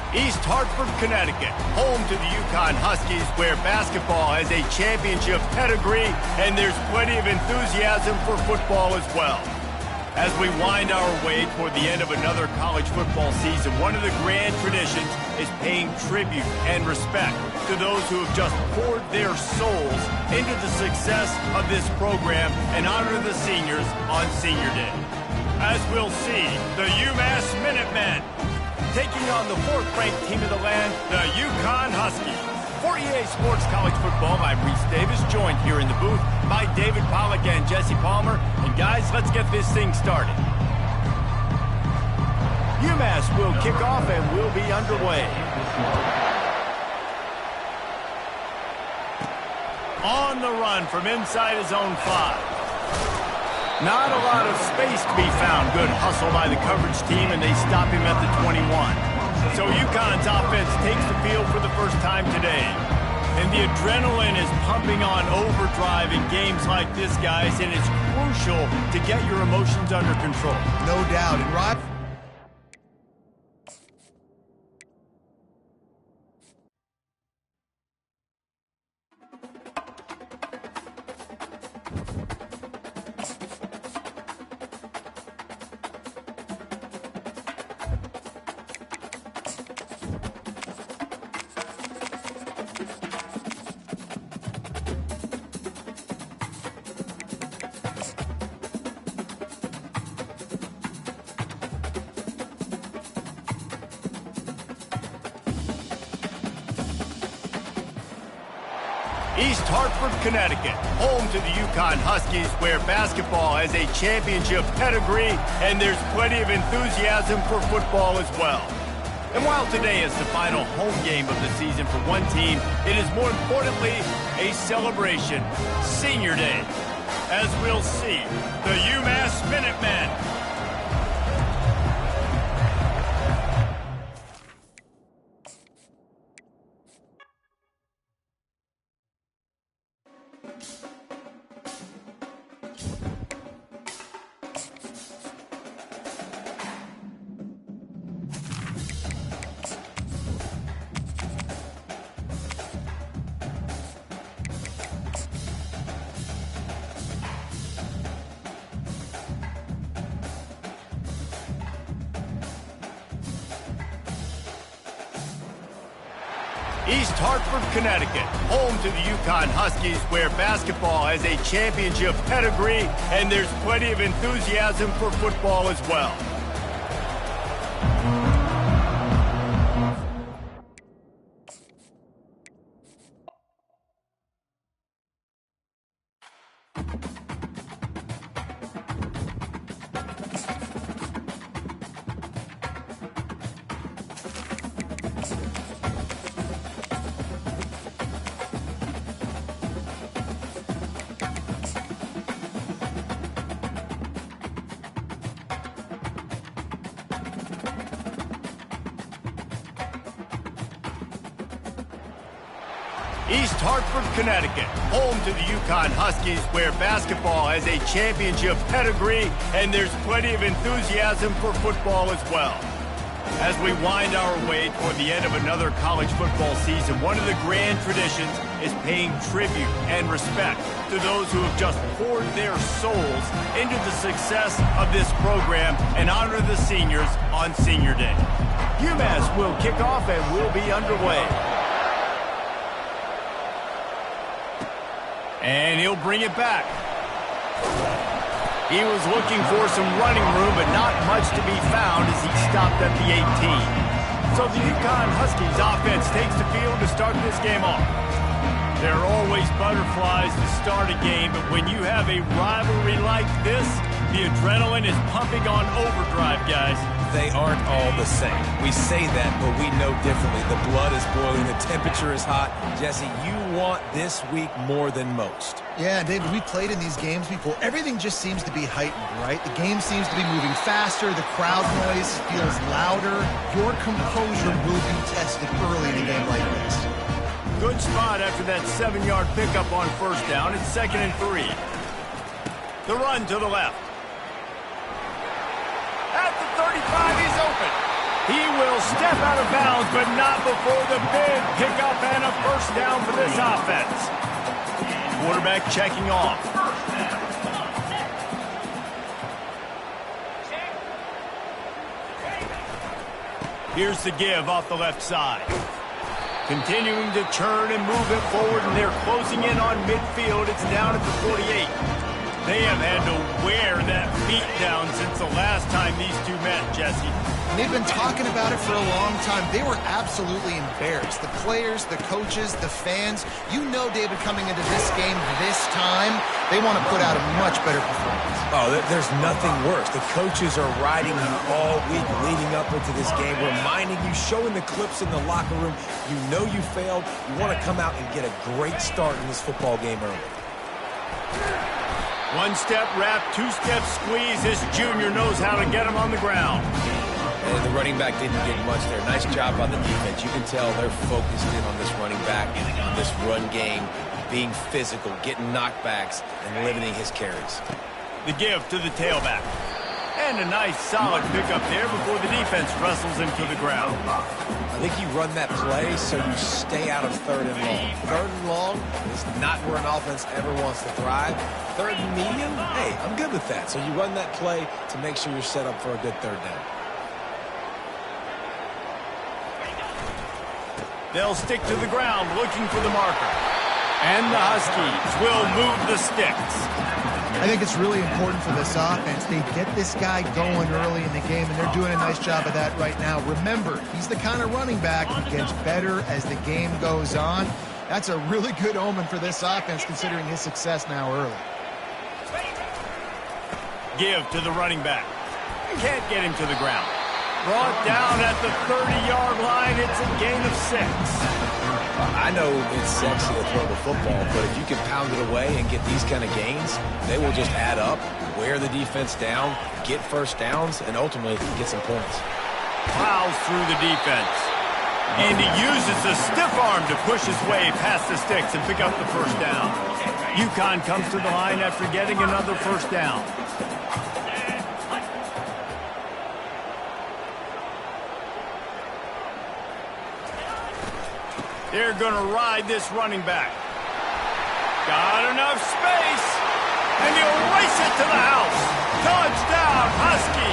East Hartford, Connecticut, home to the UCONN Huskies, where basketball has a championship pedigree and there's plenty of enthusiasm for football as well. As we wind our way toward the end of another college football season, one of the grand traditions is paying tribute and respect to those who have just poured their souls into the success of this program and honor the seniors on Senior Day. As we'll see, the UMASS Minutemen taking on the fourth-ranked team of the land, the UCONN Huskies. For EA Sports College Football, I'm Reese Davis, joined here in the booth by David Pollack and Jesse Palmer. And guys, let's get this thing started. UMass will kick off and will be underway. On the run from inside his own 5. Not a lot of space to be found. Good hustle by the coverage team, and they stop him at the 21. So UConn's offense takes the field for the first time today. And the adrenaline is pumping on overdrive in games like this, guys, and it's crucial to get your emotions under control. No doubt. And Rod? East Hartford, Connecticut, home to the UCONN Huskies, where basketball has a championship pedigree and there's plenty of enthusiasm for football as well. And while today is the final home game of the season for one team, it is more importantly a celebration, Senior Day. As we'll see, the UMass Minutemen. East Hartford, Connecticut, home to the UCONN Huskies, where basketball has a championship pedigree and there's plenty of enthusiasm for football as well. East Hartford, Connecticut, home to the UCONN Huskies, where basketball has a championship pedigree and there's plenty of enthusiasm for football as well. As we wind our way toward the end of another college football season, one of the grand traditions is paying tribute and respect to those who have just poured their souls into the success of this program and honor the seniors on Senior Day. UMass will kick off and will be underway. And he'll bring it back. He was looking for some running room, but not much to be found as he stopped at the 18. So the UCONN Huskies offense takes the field to start this game off. There are always butterflies to start a game, but when you have a rivalry like this, the adrenaline is pumping on overdrive, guys. They aren't all the same. We say that, but we know differently. The blood is boiling. The temperature is hot. Jesse, you want this week more than most. Yeah, David, we played in these games before. Everything just seems to be heightened, right? The game seems to be moving faster. The crowd noise feels louder. Your composure will be tested early in a game like this. Good spot after that 7-yard pickup on first down. It's 2nd and 3. The run to the left. At the 35, he's open. He will step out of bounds, but not before the big pickup and a first down for this offense. Quarterback checking off. Here's the give off the left side. Continuing to turn and move it forward, and they're closing in on midfield. It's down at the 48. They have had to wear that beat down since the last time these two met, Jesse. They've been talking about it for a long time. They were absolutely embarrassed. The players, the coaches, the fans. You know, David, coming into this game this time, they want to put out a much better performance. Oh, there's nothing worse. The coaches are riding you all week leading up into this game, reminding you, showing the clips in the locker room. You know you failed. You want to come out and get a great start in this football game early. One-step wrap, two-step squeeze. This junior knows how to get him on the ground. And the running back didn't get much there. Nice job by the defense. You can tell they're focused in on this running back, on this run game, being physical, getting knockbacks, and limiting his carries. The give to the tailback. And a nice solid pickup there before the defense wrestles him to the ground. I think you run that play so you stay out of third and long. Third and long is not where an offense ever wants to thrive. Third and medium, hey, I'm good with that. So you run that play to make sure you're set up for a good third down. They'll stick to the ground looking for the marker. And the Huskies will move the sticks. I think it's really important for this offense. They get this guy going early in the game, and they're doing a nice job of that right now. Remember, he's the kind of running back who gets better as the game goes on. That's a really good omen for this offense, considering his success now early. Give to the running back. Can't get him to the ground. Brought down at the 30-yard line. It's a gain of 6. I know it's sexy to throw the football, but if you can pound it away and get these kind of gains, they will just add up, wear the defense down, get first downs, and ultimately get some points. Plows through the defense. And he uses the stiff arm to push his way past the sticks and pick up the first down. UConn comes to the line after getting another first down. They're going to ride this running back. Got enough space. And he'll race it to the house. Touchdown, Husky.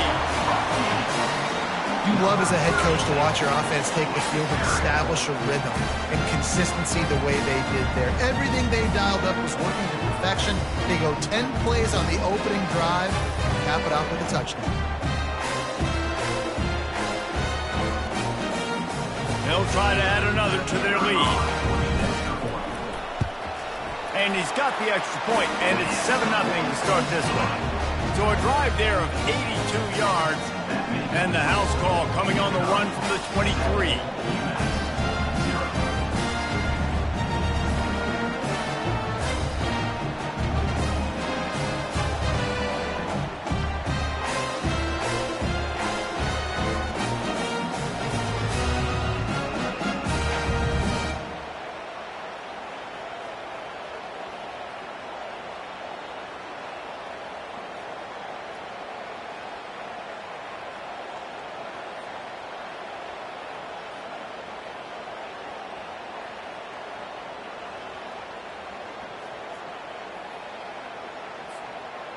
You love as a head coach to watch your offense take the field and establish a rhythm and consistency the way they did there. Everything they dialed up was working to perfection. They go 10 plays on the opening drive and cap it off with a touchdown. They'll try to add another to their lead. And he's got the extra point, and it's 7-0 to start this one. So a drive there of 82 yards, and the house call coming on the run from the 23.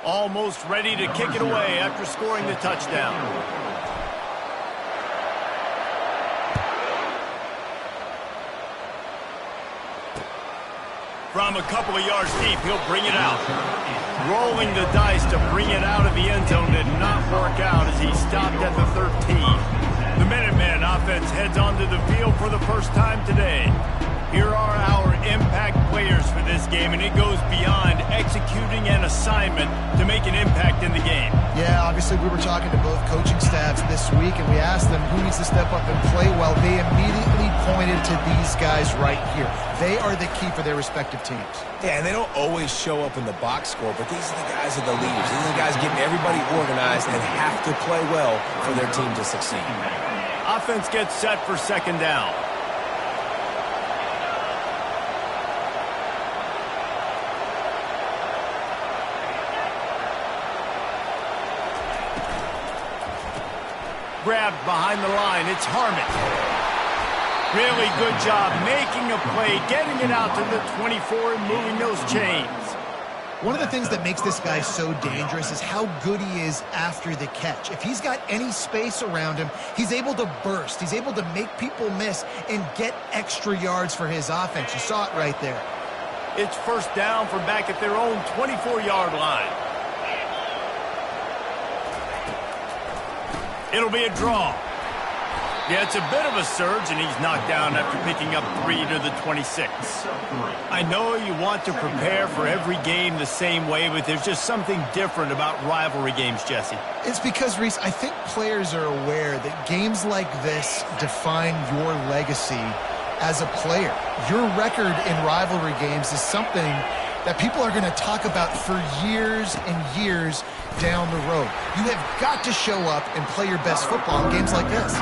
Almost ready to kick it away after scoring the touchdown. From a couple of yards deep, he'll bring it out. Rolling the dice to bring it out of the end zone did not work out as he stopped at the 13. The Minutemen offense heads onto the field for the first time today. Here are our impact players for this game, and it goes beyond executing an assignment to make an impact in the game. Yeah, obviously we were talking to both coaching staffs this week, and we asked them who needs to step up and play well. They immediately pointed to these guys right here. They are the key for their respective teams. Yeah, and they don't always show up in the box score, but these are the guys that are the leaders. These are the guys getting everybody organized and have to play well for their team to succeed. Offense gets set for second down. grabbed behind the line. It's Harmon. Really good job making a play, getting it out to the 24 and moving those chains. One of the things that makes this guy so dangerous is how good he is after the catch. If he's got any space around him, he's able to burst. He's able to make people miss and get extra yards for his offense. You saw it right there. It's first down from back at their own 24-yard line. It'll be a draw. Yeah, it's a bit of a surge, and he's knocked down after picking up 3 to the 26. I know you want to prepare for every game the same way, but there's just something different about rivalry games, Jesse. It's because, Reese, I think players are aware that games like this define your legacy as a player. Your record in rivalry games is something that people are going to talk about for years and years down the road. You have got to show up and play your best football in games like this.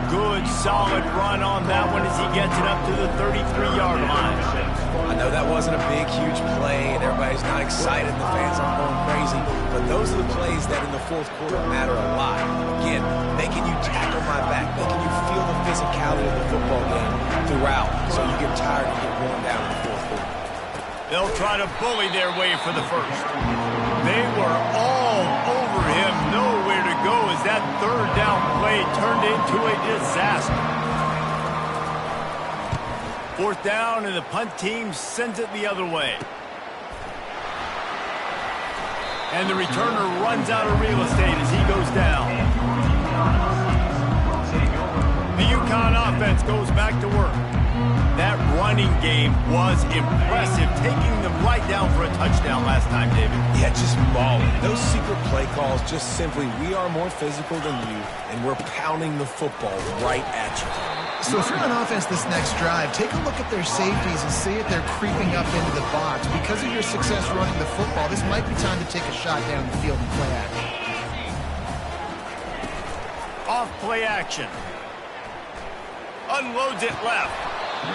Good, solid run on that one as he gets it up to the 33-yard line. I know that wasn't a big, huge play, and everybody's not excited, and the fans aren't going crazy, but those are the plays that in the fourth quarter matter a lot. Again, making you tackle my back, making you feel the physicality of the football game throughout, so you get tired and get worn down in the fourth quarter. They'll try to bully their way for the first. They were all over him, nowhere to go as that third down play turned into a disaster. Fourth down, and the punt team sends it the other way. And the returner runs out of real estate as he goes down. The UConn offense goes back to work. That running game was impressive, taking them right down for a touchdown last time, David. Yeah, just mauling. Those secret play calls just simply, we are more physical than you, and we're pounding the football right at you. So if you're on offense this next drive, take a look at their safeties and see if they're creeping up into the box. Because of your success running the football, this might be time to take a shot down the field and play action. Off play action. Unloads it left.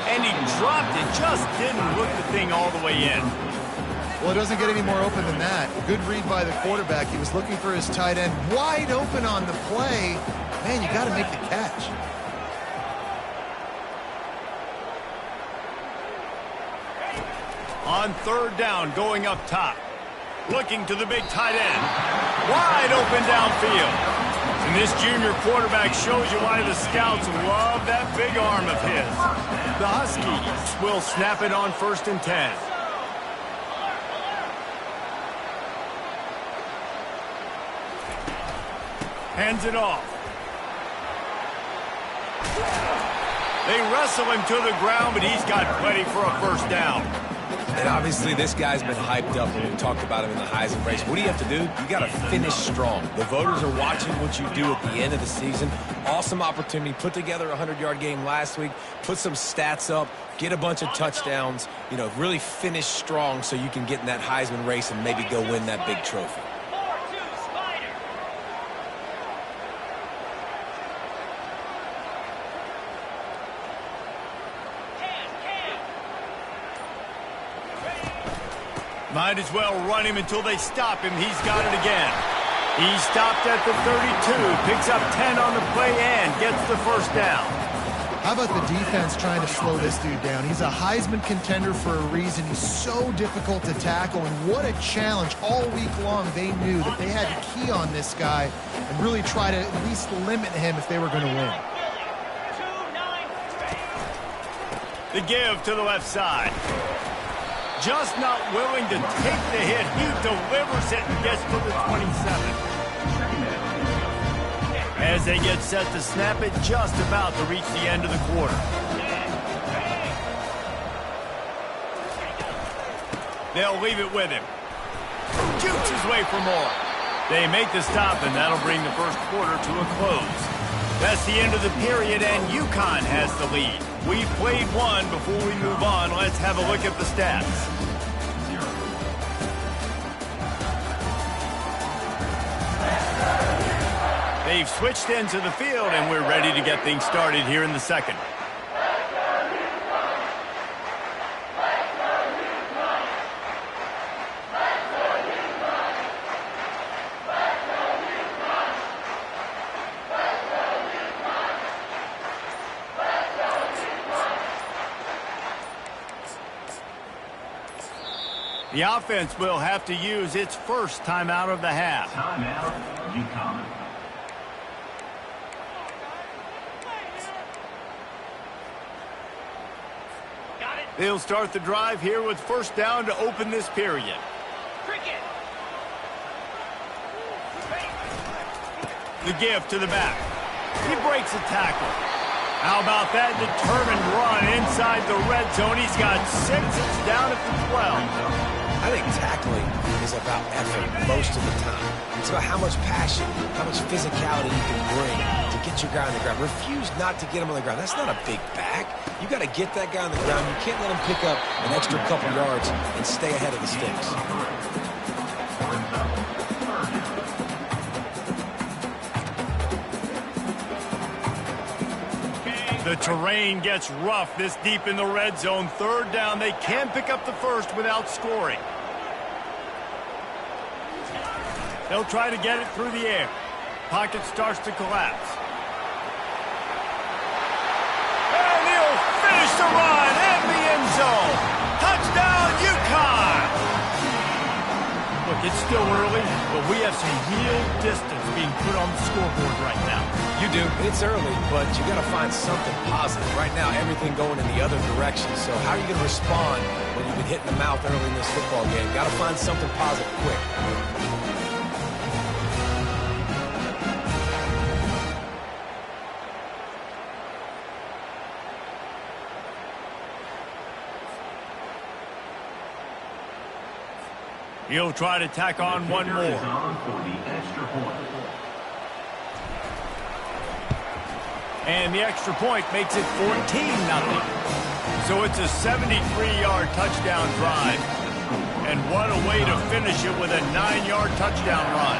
And he dropped it, just didn't look the thing all the way in. Well, it doesn't get any more open than that. Good read by the quarterback. He was looking for his tight end wide open on the play. Man, you got to make the catch. On third down, going up top. Looking to the big tight end. Wide open downfield. And this junior quarterback shows you why the scouts love that big arm of his. The Huskies will snap it on 1st and 10. Hands it off. They wrestle him to the ground, but he's got plenty for a first down. And obviously this guy's been hyped up when we talked about him in the Heisman race. What do you have to do? You got to finish strong. The voters are watching what you do at the end of the season. Awesome opportunity. Put together a 100-yard game last week. Put some stats up. Get a bunch of touchdowns. You know, really finish strong so you can get in that Heisman race and maybe go win that big trophy. Might as well run him until they stop him. He's got it again. He stopped at the 32, picks up 10 on the play and gets the first down. How about the defense trying to slow this dude down? He's a Heisman contender for a reason. He's so difficult to tackle, and what a challenge. All week long, they knew that they had to key on this guy and really try to at least limit him if they were going to win. The give to the left side. Just not willing to take the hit. He delivers it and gets to the 27. As they get set to snap it, just about to reach the end of the quarter. They'll leave it with him. Shoots his way for more. They make the stop, and that'll bring the first quarter to a close. That's the end of the period, and UConn has the lead. We've played one. Before we move on, let's have a look at the stats. They've switched into the field, and we're ready to get things started here in the second. The offense will have to use its first timeout of the half. Timeout, UCONN. They'll start the drive here with first down to open this period. The give to the back. He breaks a tackle. How about that determined run inside the red zone? He's got 6. It's down at the 12. I think tackling is about effort most of the time. It's about how much passion, how much physicality you can bring to get your guy on the ground. Refuse not to get him on the ground. That's not a big back. You got to get that guy on the ground. You can't let him pick up an extra couple yards and stay ahead of the sticks. The terrain gets rough this deep in the red zone. Third down, they can pick up the first without scoring. They'll try to get it through the air. Pocket starts to collapse. And he'll finish the run in the end zone. Touchdown, UConn! Look, it's still early, but we have some real distance being put on the scoreboard right now. You do. It's early, but you got to find something positive. Right now, everything going in the other direction. So how are you going to respond when you've been hit in the mouth early in this football game? Got to find something positive quick. He'll try to tack on one more. And the extra point makes it 14-0. So it's a 73-yard touchdown drive. And what a way to finish it with a 9-yard touchdown run.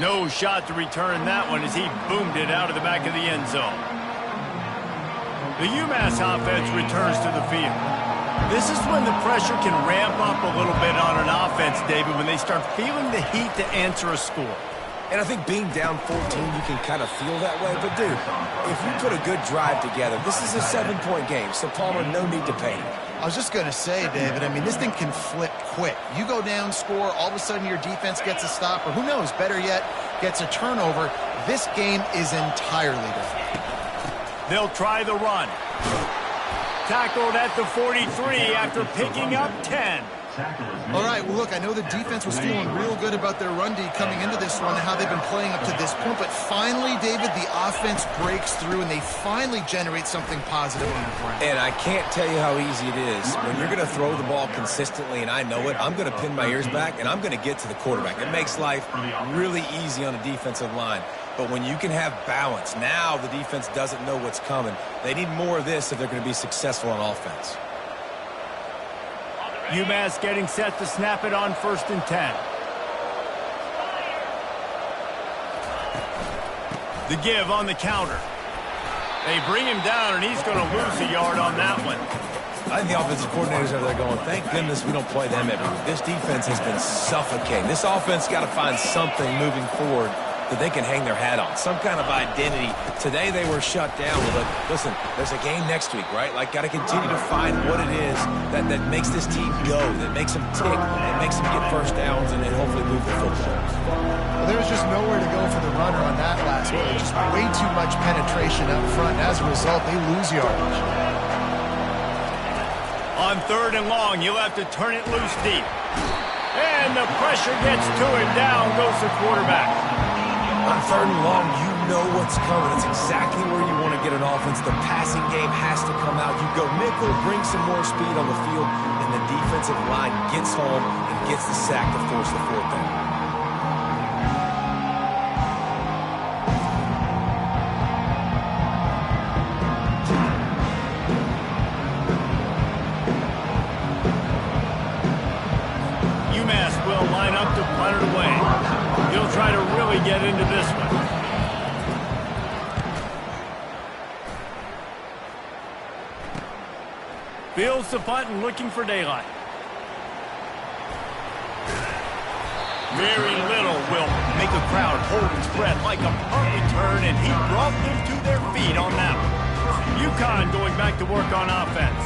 No shot to return that one as he boomed it out of the back of the end zone. The UMASS offense returns to the field. This is when the pressure can ramp up a little bit on an offense, David, when they start feeling the heat to answer a score. And I think being down 14, you can kind of feel that way. But, dude, if you put a good drive together, this is a 7-point game. So, Palmer, no need to panic. I was just going to say, David, I mean, this thing can flip quick. You go down, score, all of a sudden your defense gets a stop, or who knows, better yet, gets a turnover. This game is entirely different. They'll try the run. Tackled at the 43 after picking up 10. All right, well, look, I know the defense was feeling real good about their run D coming into this one and how they've been playing up to this point, but finally, David, the offense breaks through and they finally generate something positive on the ground. And I can't tell you how easy it is. When you're going to throw the ball consistently, and I know it, I'm going to pin my ears back and I'm going to get to the quarterback. It makes life really easy on the defensive line. But when you can have balance, now the defense doesn't know what's coming. They need more of this if they're going to be successful on offense. UMass getting set to snap it on 1st and 10. The give on the counter. They bring him down, and he's going to lose a yard on that one. I think the offensive coordinators over there going, thank goodness we don't play them every week. This defense has been suffocating. This offense got to find something moving forward that they can hang their hat on, some kind of identity. Today they were shut down, but listen, there's a game next week, right? Like, got to continue to find what it is that makes this team go, that makes them tick, that makes them get first downs and then hopefully move the football. Well, there was just nowhere to go for the runner on that last play. Just way too much penetration up front. As a result, they lose yardage. On 3rd and long, you'll have to turn it loose deep. And the pressure gets to him. Down goes the quarterback. On 3rd and long, you know what's coming. It's exactly where you want to get an offense. The passing game has to come out. You go nickel, bring some more speed on the field, and the defensive line gets home and gets the sack to force the 4th down. UMass will line up to punt it away. He'll try to really get into this one. Fields the punt and looking for daylight. Very little will make a crowd hold its breath like a punt return, and he brought them to their feet on that one. UCONN going back to work on offense.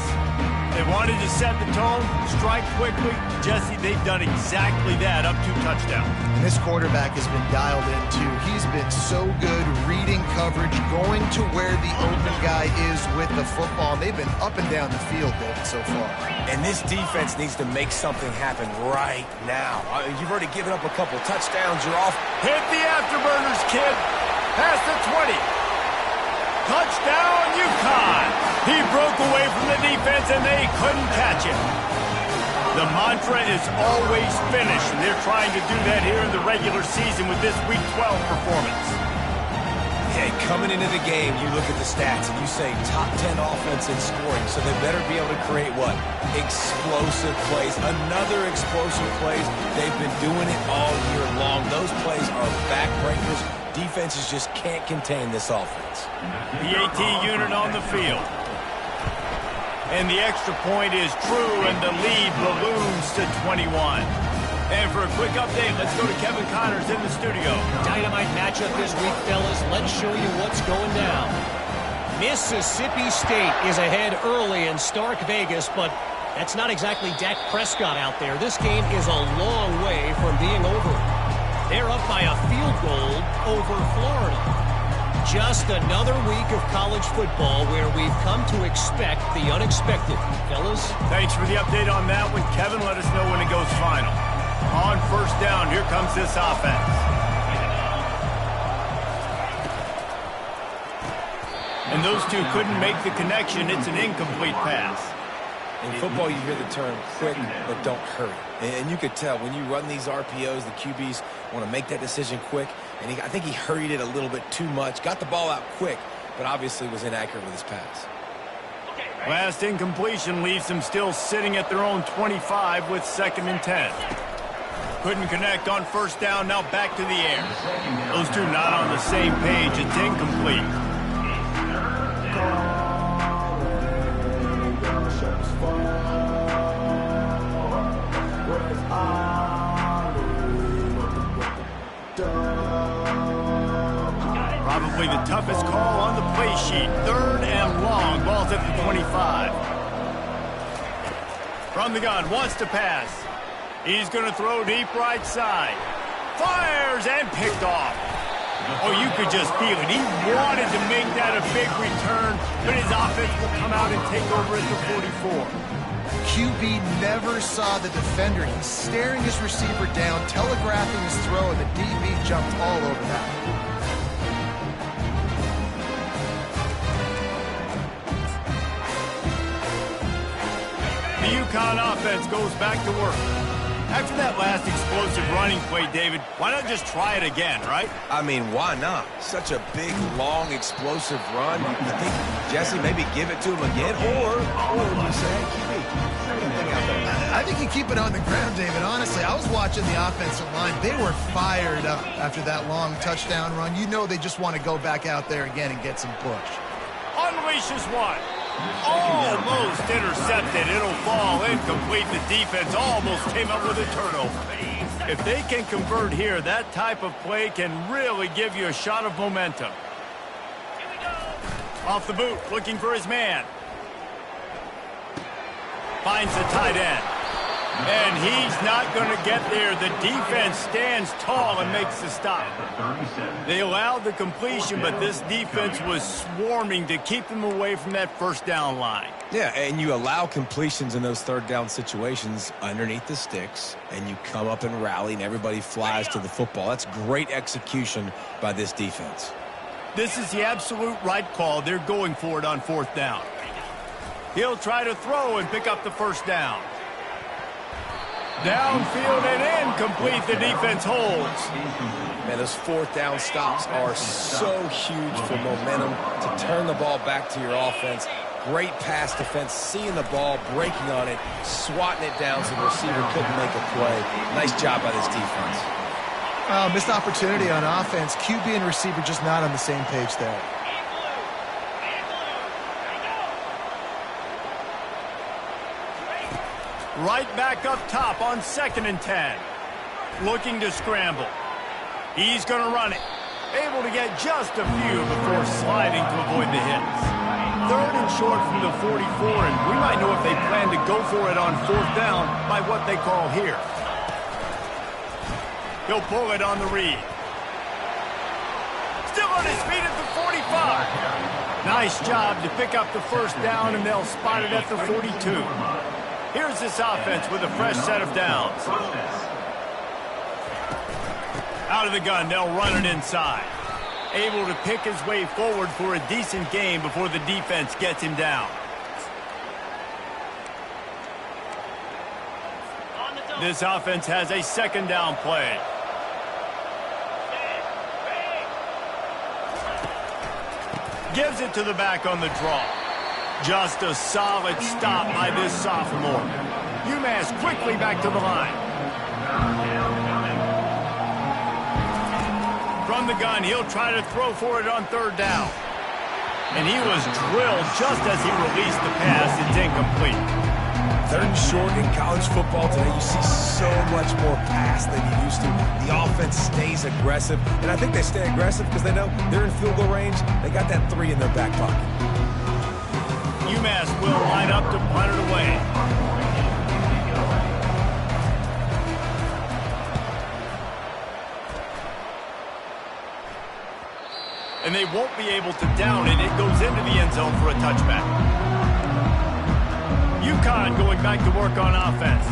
They wanted to set the tone, strike quickly. Jesse, they've done exactly that, up 2 touchdowns. And this quarterback has been dialed in, too. He's been so good reading coverage, going to where the open guy is with the football. They've been up and down the field, David, so far. And this defense needs to make something happen right now. You've already given up a couple touchdowns. You're off. Hit the afterburners, kid. Past the 20. Touchdown, UCONN. He broke away from the defense, and they couldn't catch him. The mantra is always finish, and they're trying to do that here in the regular season with this Week 12 performance. Yeah, coming into the game, you look at the stats, and you say top 10 offense in scoring, so they better be able to create what? Explosive plays. Another explosive plays. They've been doing it all year long. Those plays are backbreakers. Defenses just can't contain this offense. The AT unit on the field. And the extra point is true, and the lead balloons to 21. And for a quick update, let's go to Kevin Connors in the studio. Dynamite matchup this week, fellas. Let's show you what's going down. Mississippi State is ahead early in Stark Vegas, but that's not exactly Dak Prescott out there. This game is a long way from being over. They're up by a field goal over Florida. Just another week of college football where we've come to expect the unexpected. Fellas? Thanks for the update on that one, Kevin. Let us know when it goes final. On first down, here comes this offense. And those two couldn't make the connection. It's an incomplete pass. In football, you hear the term quick, but don't hurry. And you could tell when you run these RPOs, the QBs want to make that decision quick. And I think he hurried it a little bit too much. Got the ball out quick, but obviously was inaccurate with his pass. Last incompletion leaves them still sitting at their own 25 with 2nd and 10. Couldn't connect on first down, now back to the air. Those two not on the same page. It's incomplete. Probably the toughest call on the play sheet. 3rd and long. Ball's at the 25. From the gun, wants to pass. He's going to throw deep right side. Fires and picked off. Oh, you could just feel it. He wanted to make that a big return, but his offense will come out and take over at the 44. QB never saw the defender. He's staring his receiver down, telegraphing his throw, and the DB jumped all over that. The UConn offense goes back to work. After that last explosive running play, David, why not just try it again, right? I mean, why not? Such a big, long, explosive run. You think, Jesse, maybe give it to him again? Or you say, I think you keep it on the ground, David. Honestly, I was watching the offensive line. They were fired up after that long touchdown run. You know they just want to go back out there again and get some push. Unleashes one. Almost intercepted. It'll fall incomplete. The defense almost came up with a turnover. If they can convert here, that type of play can really give you a shot of momentum. Off the boot, looking for his man. Finds the tight end. And he's not going to get there. The defense stands tall and makes the stop. They allowed the completion, but this defense was swarming to keep them away from that first down line. Yeah, and you allow completions in those 3rd down situations underneath the sticks, and you come up and rally, and everybody flies to the football. That's great execution by this defense. This is the absolute right call. They're going for it on 4th down. He'll try to throw and pick up the first down. Downfield and incomplete. The defense holds. Man, those 4th down stops are so huge for momentum to turn the ball back to your offense. Great pass defense, seeing the ball, breaking on it, swatting it down so the receiver couldn't make a play. Nice job by this defense. Missed opportunity on offense. QB and receiver just not on the same page there. Right back up top on 2nd and 10. Looking to scramble. He's going to run it. Able to get just a few before sliding to avoid the hits. 3rd and short from the 44, and we might know if they plan to go for it on 4th down by what they call here. He'll pull it on the read. Still on his feet at the 45. Nice job to pick up the 1st down, and they'll spot it at the 42. Here's this offense with a fresh set of downs. Out of the gun, they'll run it inside. Able to pick his way forward for a decent game before the defense gets him down. This offense has a 2nd down play. Gives it to the back on the draw. Just a solid stop by this sophomore. UMass quickly back to the line. From the gun, he'll try to throw for it on 3rd down. And he was drilled just as he released the pass. It's incomplete. 3rd and short in college football today, you see so much more pass than you used to. The offense stays aggressive, and I think they stay aggressive because they know they're in field goal range. They got that 3 in their back pocket. UMass will line up to punt it away. And they won't be able to down it. It goes into the end zone for a touchback. UConn going back to work on offense.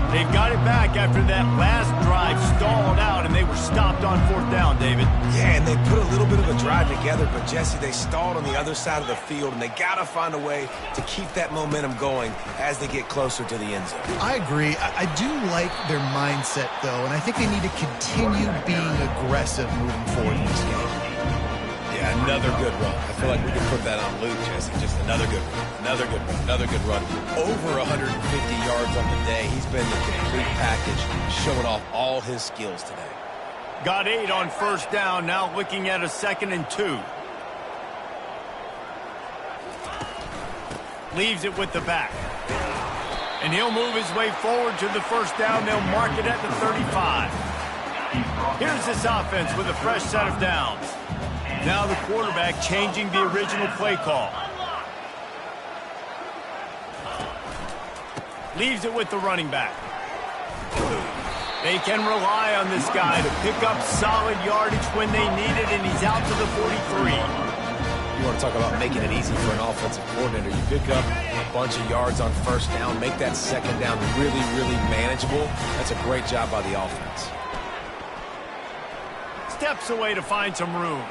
They've got it back after that last drive stalled out, and they were stopped on 4th down, David. Yeah, and they put a little bit of a drive together, but, Jesse, they stalled on the other side of the field, and they got to find a way to keep that momentum going as they get closer to the end zone. I agree. I do like their mindset, though, and I think they need to continue being aggressive moving forward in this game. Yeah, another good run. I feel like we can put that on Luke, Jesse. Just another good run. Another good run. Another good run. Over 150 yards on the day. He's been the complete package, showing off all his skills today. Got 8 on 1st down. Now looking at a 2nd and 2. Leaves it with the back. And he'll move his way forward to the 1st down. They'll mark it at the 35. Here's this offense with a fresh set of downs. Now the quarterback changing the original play call. Leaves it with the running back. They can rely on this guy to pick up solid yardage when they need it, and he's out to the 43. You want to talk about making it easy for an offensive coordinator. You pick up a bunch of yards on 1st down, make that 2nd down really, really manageable. That's a great job by the offense. Steps away to find some room.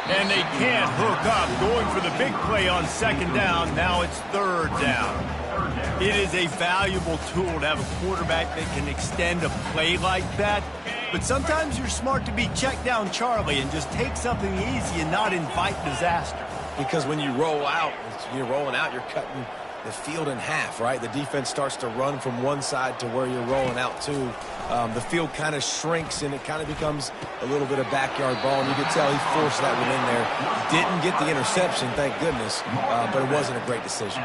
And they can't hook up, going for the big play on 2nd down. Now it's 3rd down. It is a valuable tool to have a quarterback that can extend a play like that. But sometimes you're smart to be check down Charlie and just take something easy and not invite disaster. Because when you roll out, you're rolling out, you're cutting the field in half, right? The defense starts to run from one side to where you're rolling out to. The field kind of shrinks, and it kind of becomes a little bit of backyard ball, and you could tell he forced that one in there. Didn't get the interception, thank goodness, but it wasn't a great decision.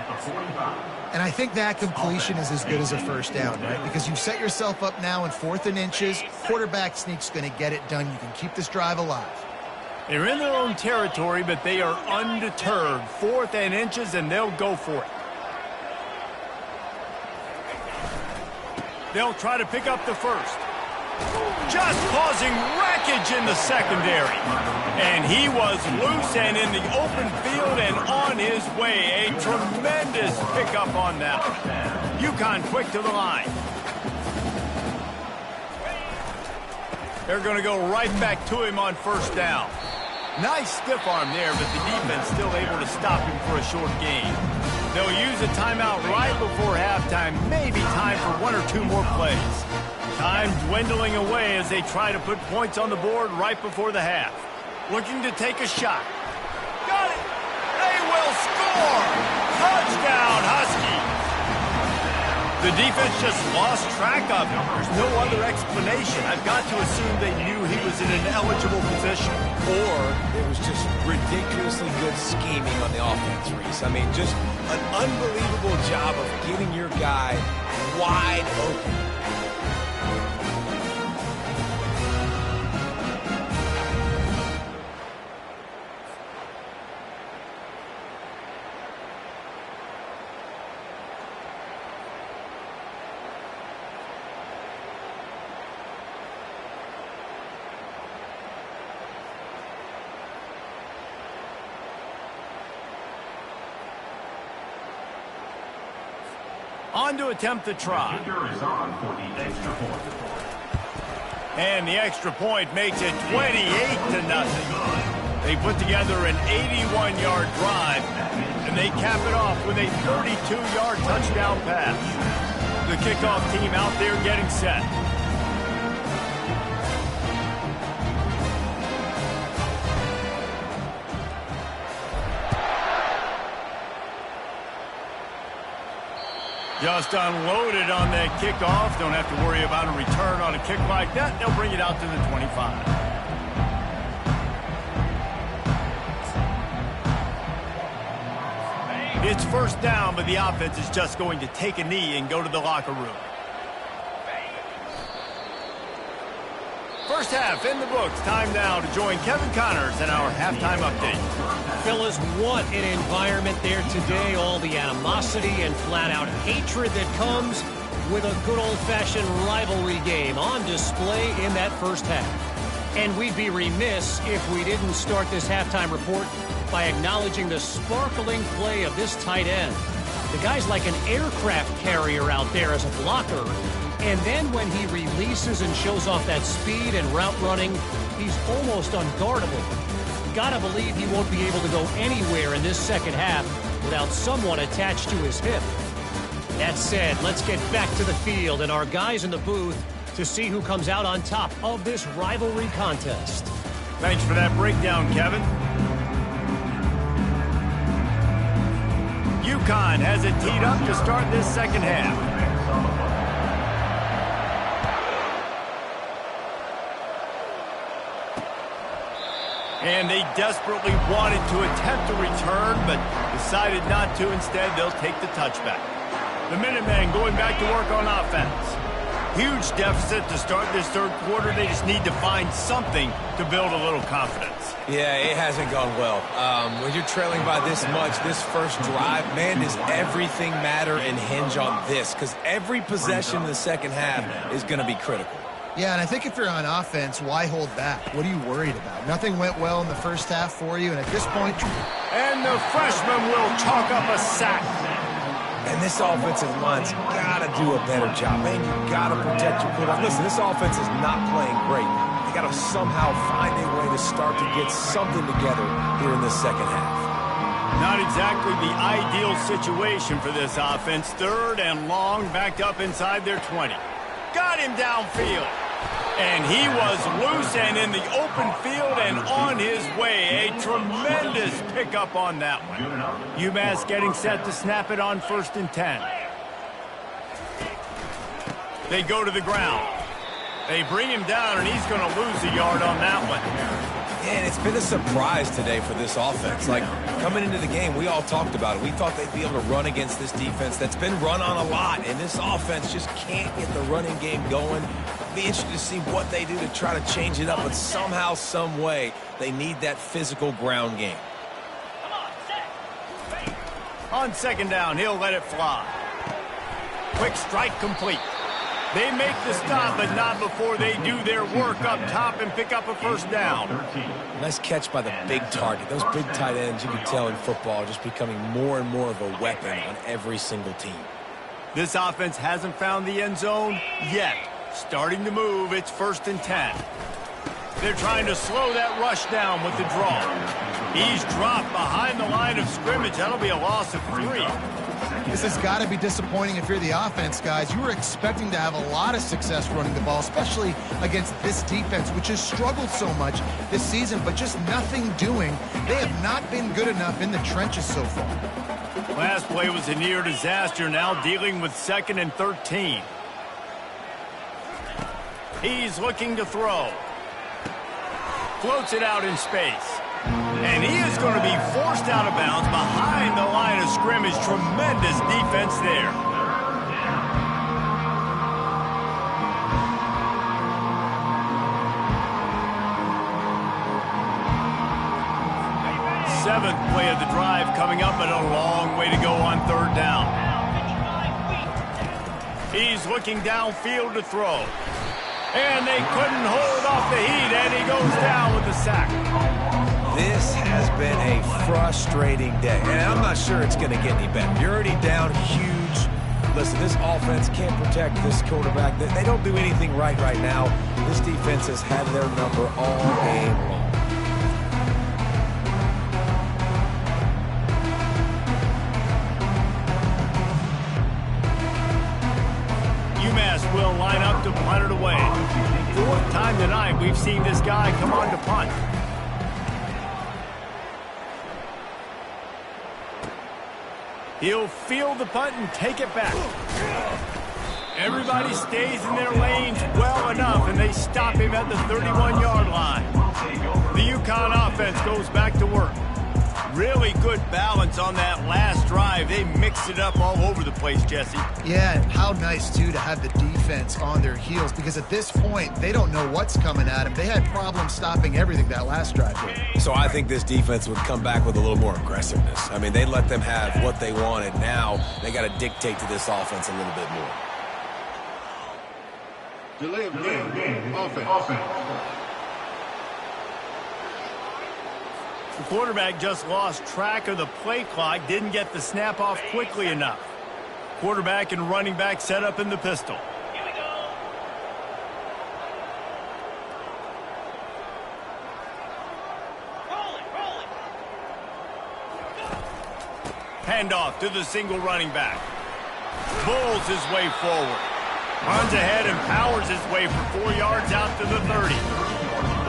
And I think that completion is as good as a 1st down, right? Because you set yourself up now in 4th and inches. Quarterback sneak's going to get it done. You can keep this drive alive. They're in their own territory, but they are undeterred. 4th and inches, and they'll go for it. They'll try to pick up the 1st. Just causing wreckage in the secondary. And he was loose and in the open field and on his way. A tremendous pickup on that. UConn quick to the line. They're going to go right back to him on 1st down. Nice stiff arm there, but the defense still able to stop him for a short gain. They'll use a timeout right before halftime, maybe time for 1 or 2 more plays. Time dwindling away as they try to put points on the board right before the half. Looking to take a shot. Got it! They will score! Touchdown, Husky! The defense just lost track of him. There's no other explanation. I've got to assume they knew he was in an eligible position. Or it was just ridiculously good scheming on the offense, Reese. I mean, just an unbelievable job of getting your guy wide open. On to attempt the try. Kicker is on for the extra point. And the extra point makes it 28-0. They put together an 81-yard drive, and they cap it off with a 32-yard touchdown pass. The kickoff team out there getting set. Just unloaded on that kickoff. Don't have to worry about a return on a kick like that. They'll bring it out to the 25. It's first down, but the offense is just going to take a knee and go to the locker room. First half in the books. Time now to join Kevin Connors in our halftime update. Fellas, what an environment there today. All the animosity and flat-out hatred that comes with a good old-fashioned rivalry game on display in that first half. And we'd be remiss if we didn't start this halftime report by acknowledging the sparkling play of this tight end. The guy's like an aircraft carrier out there as a blocker. And then when he releases and shows off that speed and route running, he's almost unguardable. Gotta believe he won't be able to go anywhere in this second half without someone attached to his hip. That said, let's get back to the field and our guys in the booth to see who comes out on top of this rivalry contest. Thanks for that breakdown, Kevin. UConn has it teed up to start this second half. And they desperately wanted to attempt a return, but decided not to. Instead, they'll take the touchback. The Minutemen going back to work on offense. Huge deficit to start this third quarter. They just need to find something to build a little confidence. Yeah, it hasn't gone well. When you're trailing by this much, this first drive, man, does everything matter and hinge on this? Because every possession in the second half is going to be critical. Yeah, and I think if you're on offense, why hold back? What are you worried about? Nothing went well in the first half for you, and at this point... And the freshman will chalk up a sack. And this offensive line's got to do a better job. Man, you got to protect your quarterback. Listen, this offense is not playing great. They got to somehow find a way to start to get something together here in the second half. Not exactly the ideal situation for this offense. Third and long, backed up inside their 20. Got him downfield. And he was loose and in the open field and on his way. A tremendous pickup on that one. UMass getting set to snap it on 1st and 10. They go to the ground. They bring him down, and he's going to lose a yard on that one. And it's been a surprise today for this offense. Like, coming into the game, we all talked about it. We thought they'd be able to run against this defense that's been run on a lot, and this offense just can't get the running game going. Be interested to see what they do to try to change it up, but somehow, some way, they need that physical ground game. On second down, he'll let it fly. Quick strike complete. They make the stop, but not before they do their work up top and pick up a first down. Nice catch by the big target. Those big tight ends, you can tell in football, are just becoming more and more of a weapon on every single team. This offense hasn't found the end zone yet. Starting to move, it's 1st and 10. They're trying to slow that rush down with the draw. He's dropped behind the line of scrimmage. That'll be a loss of 3. This has got to be disappointing if you're the offense, guys. You were expecting to have a lot of success running the ball, especially against this defense, which has struggled so much this season, but just nothing doing. They have not been good enough in the trenches so far. Last play was a near disaster, now dealing with 2nd and 13. He's looking to throw. Floats it out in space. And he is going to be forced out of bounds behind the line of scrimmage. Tremendous defense there. Seventh play of the drive coming up, but a long way to go on 3rd down. He's looking downfield to throw. And they couldn't hold off the heat, and he goes down with the sack. This has been a frustrating day, and I'm not sure it's going to get any better. You're already down huge. Listen, this offense can't protect this quarterback. They don't do anything right now. This defense has had their number all game long. UMass will line up to punt it away. Fourth time tonight we've seen this guy come on to punt. He'll field the punt and take it back. Everybody stays in their lanes well enough, and they stop him at the 31-yard line. The UConn offense goes back to work. Really good balance on that last drive. They mixed it up all over the place, Jesse. Yeah, and how nice, too, to have the defense on their heels, because at this point, they don't know what's coming at them. They had problems stopping everything that last drive. So I think this defense would come back with a little more aggressiveness. I mean, they let them have what they wanted. Now they got to dictate to this offense a little bit more. Delay of game. Offense. The quarterback just lost track of the play clock, didn't get the snap off quickly enough. Quarterback and running back set up in the pistol. Here we go. Rolling. Handoff to the single running back. Bulls his way forward. Runs ahead and powers his way for 4 yards out to the 30.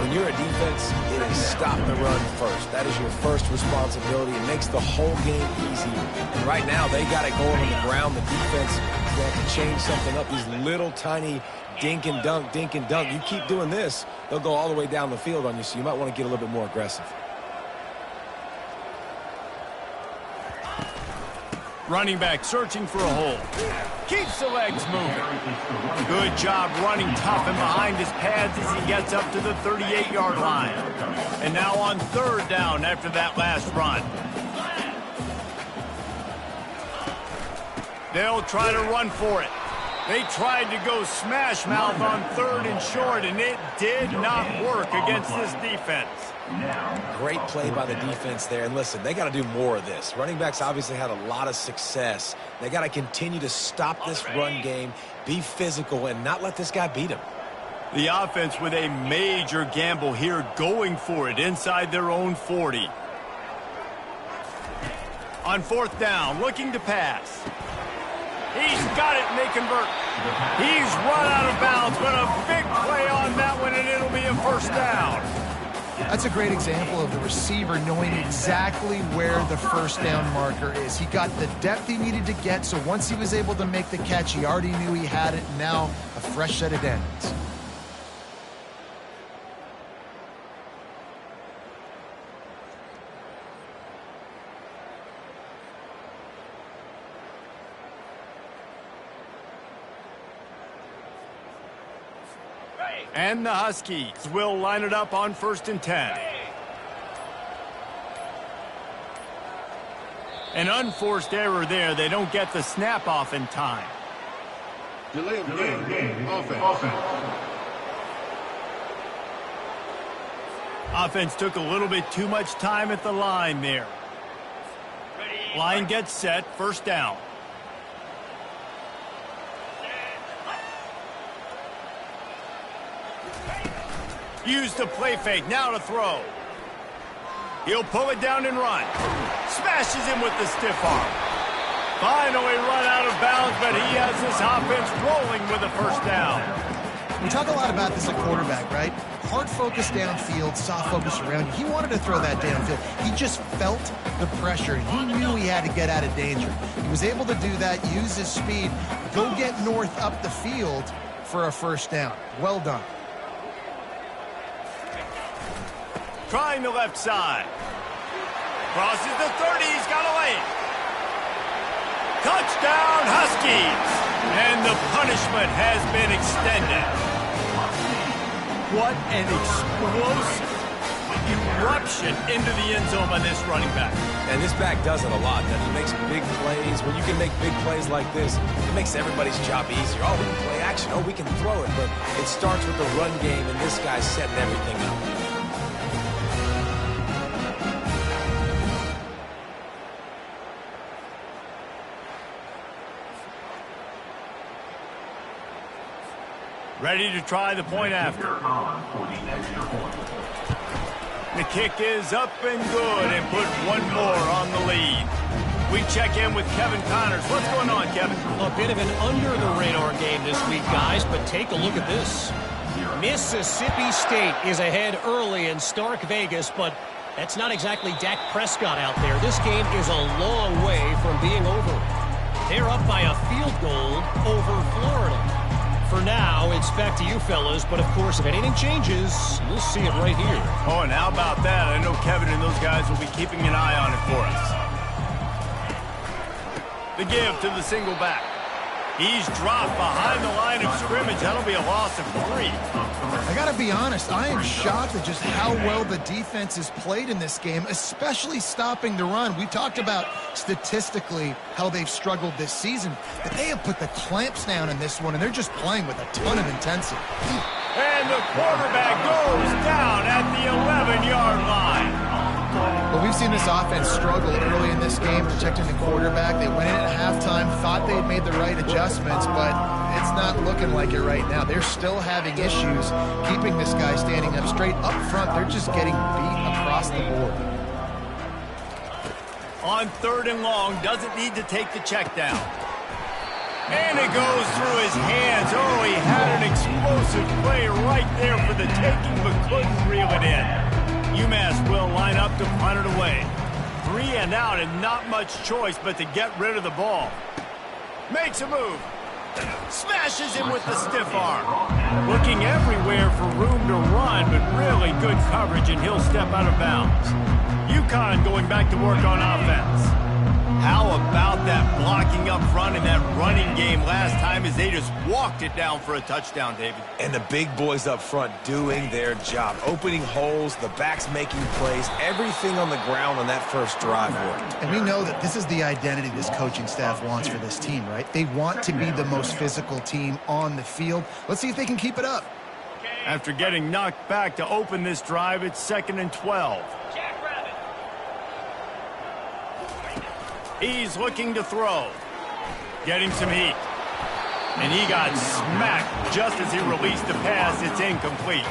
When you're a defense, it is stop the run first. That is your first responsibility. It makes the whole game easier. And right now, they got it going on the ground. The defense is going to have to change something up. These little tiny dink and dunk. You keep doing this, they'll go all the way down the field on you, so you might want to get a little bit more aggressive. Running back searching for a hole. Keeps the legs moving. Good job running tough and behind his pads as he gets up to the 38-yard line. And now on third down after that last run. They'll try to run for it. They tried to go smash mouth on third and short, and it did not work against this defense. Great play by the defense there. And listen, they got to do more of this. Running backs obviously had a lot of success. They got to continue to stop this run game, be physical, and not let this guy beat him. The offense with a major gamble here, going for it inside their own 40. On fourth down, looking to pass. He's got it, and they convert. He's run out of bounds, but a big play on that one, and it'll be a first down. That's a great example of the receiver knowing exactly where the first down marker is. He got the depth he needed to get, so once he was able to make the catch, he already knew he had it, and now a fresh set of downs. And the Huskies will line it up on 1st and 10. An unforced error there. They don't get the snap off in time. Delay of game. Offense. Offense took a little bit too much time at the line there. Line gets set, first down. Use the play fake, now to throw. He'll pull it down and run. Smashes him with the stiff arm. Finally run out of bounds, but he has this offense rolling with a first down. We talk a lot about this at quarterback, right? Hard focus downfield, soft focus around. He wanted to throw that downfield. He just felt the pressure. He knew he had to get out of danger. He was able to do that, use his speed, go get north up the field for a first down. Well done. Trying the left side. Crosses the 30, he's got a lane. Touchdown, Huskies! And the punishment has been extended. What an explosive eruption into the end zone by this running back. And this back does it a lot. He makes big plays. When you can make big plays like this, it makes everybody's job easier. Oh, we can play action. Oh, we can throw it. But it starts with the run game, and this guy's setting everything up. Ready to try the point after. UCONN for the extra point. The kick is up and good and put one more on the lead. We check in with Kevin Connors. What's going on, Kevin? A bit of an under-the-radar game this week, guys, but take a look at this. Mississippi State is ahead early in Stark Vegas, but that's not exactly Dak Prescott out there. This game is a long way from being over. They're up by a field goal over Florida. For now, it's back to you fellas, but of course, if anything changes, you'll see it right here. Oh, and how about that? I know Kevin and those guys will be keeping an eye on it for us. The give to the single back. He's dropped behind the line of scrimmage. That'll be a loss of 3. I got to be honest, I am shocked at just how well the defense has played in this game, especially stopping the run. We talked about statistically how they've struggled this season, but they have put the clamps down in this one, and they're just playing with a ton of intensity. And the quarterback goes down at the 11-yard line. But we've seen this offense struggle early in this game, protecting the quarterback. They went in at halftime, thought they had made the right adjustments, but it's not looking like it right now. They're still having issues keeping this guy standing up straight. Up front, they're just getting beat across the board. On 3rd and long, doesn't need to take the check down. And it goes through his hands. Oh, he had an explosive play right there for the taking, but couldn't reel it in. UMass will line up to punt it away. 3 and out, and not much choice but to get rid of the ball. Makes a move. Smashes him with the stiff arm. Looking everywhere for room to run, but really good coverage, and he'll step out of bounds. UConn going back to work on offense. How about that blocking up front in that running game last time as they just walked it down for a touchdown, David? And the big boys up front doing their job. Opening holes, the backs making plays, everything on the ground on that first drive worked. And we know that this is the identity this coaching staff wants for this team, right? They want to be the most physical team on the field. Let's see if they can keep it up. After getting knocked back to open this drive, it's 2nd and 12. He's looking to throw. Getting some heat. And he got smacked just as he released the pass. It's incomplete.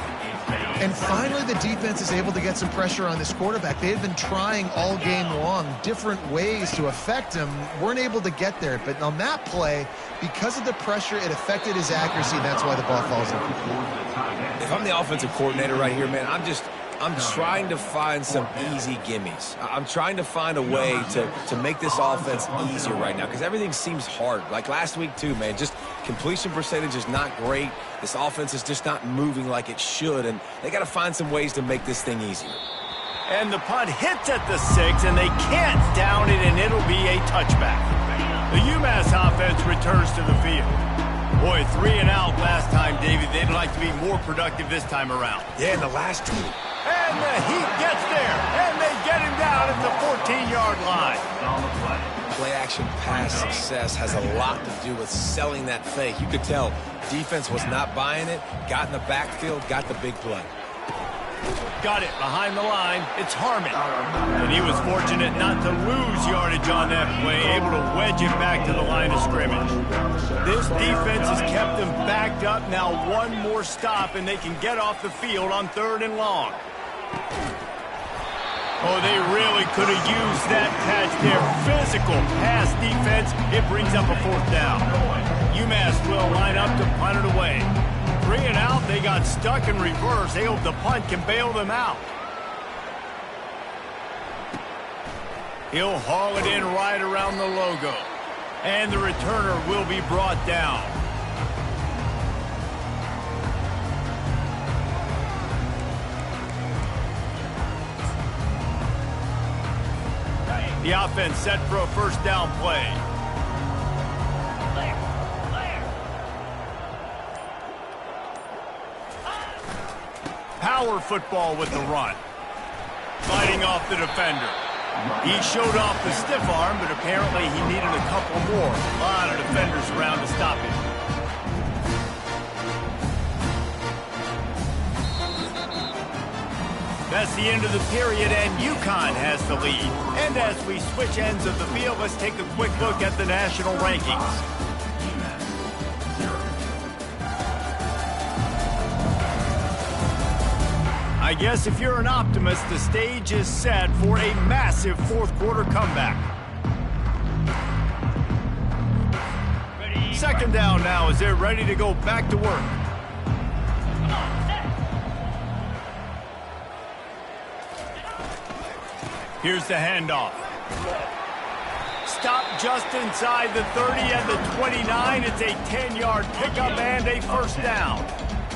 And finally, the defense is able to get some pressure on this quarterback. They had been trying all game long different ways to affect him. Weren't able to get there. But on that play, because of the pressure, it affected his accuracy, and that's why the ball falls in. If I'm the offensive coordinator right here, man, I'm trying to find some easy gimmies. I'm trying to find a way to make this offense easier right now because everything seems hard. Like last week, too, man. Just completion percentage is not great. This offense is just not moving like it should, and they got to find some ways to make this thing easier. And the punt hits at the 6, and they can't down it, and it'll be a touchback. The UMass offense returns to the field. Boy, 3 and out last time, David. They'd like to be more productive this time around. Yeah, in the last two. And the heat gets there, and they get him down at the 14-yard line. Play-action pass success has a lot to do with selling that fake. You could tell defense was not buying it, got in the backfield, got the big play. Got it behind the line. It's Harmon. And he was fortunate not to lose yardage on that play, able to wedge it back to the line of scrimmage. This defense has kept them backed up. Now one more stop, and they can get off the field on 3rd and long. Oh, they really could have used that catch there. Physical pass defense. It brings up a 4th down. UMass will line up to punt it away. 3 and out, they got stuck in reverse. They hope the punt can bail them out. He'll haul it in right around the logo. And the returner will be brought down. The offense set for a 1st down play. Power football with the run. Fighting off the defender. He showed off the stiff arm, but apparently he needed a couple more. A lot of defenders around to stop him. That's the end of the period, and UConn has the lead. And as we switch ends of the field, let's take a quick look at the national rankings. I guess if you're an optimist, the stage is set for a massive fourth quarter comeback. Second down now as they're ready to go back to work. Here's the handoff. Stop just inside the 30 and the 29. It's a 10-yard pickup and a first down.